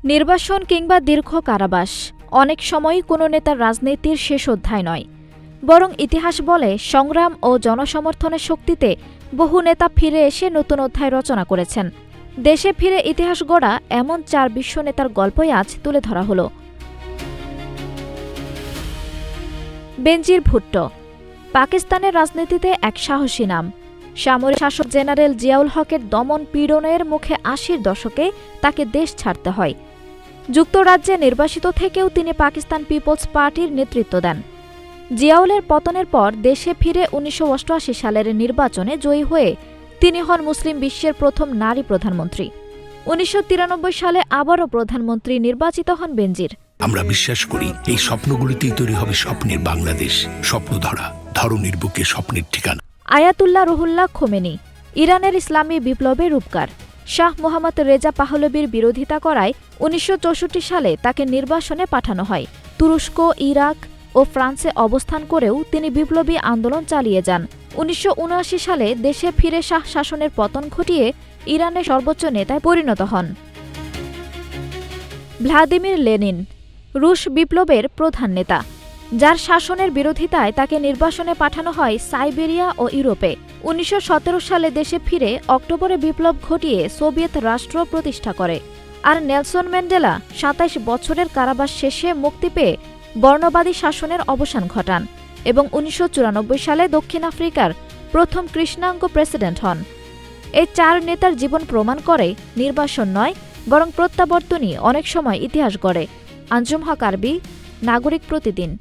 নির্বাসন কিংবা দীর্ঘ কারাবাস অনেক সময়ই কোনো নেতার রাজনীতির শেষ অধ্যায় নয়, বরং ইতিহাস বলে সংগ্রাম ও জনসমর্থনের শক্তিতে বহু নেতা ফিরে এসে নতুন অধ্যায় রচনা করেছেন। দেশে ফিরে ইতিহাস গড়া এমন 4 বিশ্ব নেতার গল্পই আজ তুলে ধরা হলো। বেনজির ভুট্টো পাকিস্তানের রাজনীতিতে এক সাহসী নাম। সামরিক শাসক জেনারেল জিয়াউল হকের দমন পীড়নের মুখে 80-র দশকে তাকে দেশ ছাড়তে হয়। যুক্তরাজ্যে নির্বাসিত থেকেও তিনি পাকিস্তান পিপলস পার্টির নেতৃত্ব দেন। জিয়াউলের পতনের পর দেশে ফিরে 1988 সালের নির্বাচনে জয়ী হয়ে তিনি হন মুসলিম বিশ্বের প্রথম নারী প্রধানমন্ত্রী। 1993 সালে আবারও প্রধানমন্ত্রী নির্বাচিত হন বেনজির। আমরা বিশ্বাস করি এই স্বপ্নগুলিতেই তৈরি হবে স্বপ্নের বাংলাদেশ, স্বপ্ন ধরা ধরনীর বুকে স্বপ্নের ঠিকানা। আয়াতুল্লাহ রুহুল্লাহ খোমেনি ইরানের ইসলামী বিপ্লবের রূপকার। শাহ মোহাম্মদ রেজা পাহলবির বিরোধিতা করায় 1964 সালে তাকে নির্বাসনে পাঠানো হয়। তুরস্ক, ইরাক ও ফ্রান্সে অবস্থান করেও তিনি বিপ্লবী আন্দোলন চালিয়ে যান। 1979 সালে দেশে ফিরে শাহ শাসনের পতন ঘটিয়ে ইরানের সর্বোচ্চ নেতায় পরিণত হন। ভ্লাদিমির লেনিন রুশ বিপ্লবের প্রধান নেতা, যার শাসনের বিরোধিতায় তাকে নির্বাসনে পাঠানো হয় সাইবেরিয়া ও ইউরোপে। 1917 সালে দেশে ফিরে অক্টোবরে বিপ্লব ঘটিয়ে সোভিয়েত রাষ্ট্র প্রতিষ্ঠা করে। আর নেলসন ম্যান্ডেলা 27 বছরের কারাবাস শেষে মুক্তি পেয়ে বর্ণবাদী শাসনের অবসান ঘটান এবং 1994 সালে দক্ষিণ আফ্রিকার প্রথম কৃষ্ণাঙ্গ প্রেসিডেন্ট হন। এই 4 নেতার জীবন প্রমাণ করে নির্বাসন নয়, বরং প্রত্যাবর্তনই অনেক সময় ইতিহাস গড়ে। আঞ্জুম হক আরবি, নাগরিক প্রতিদিন।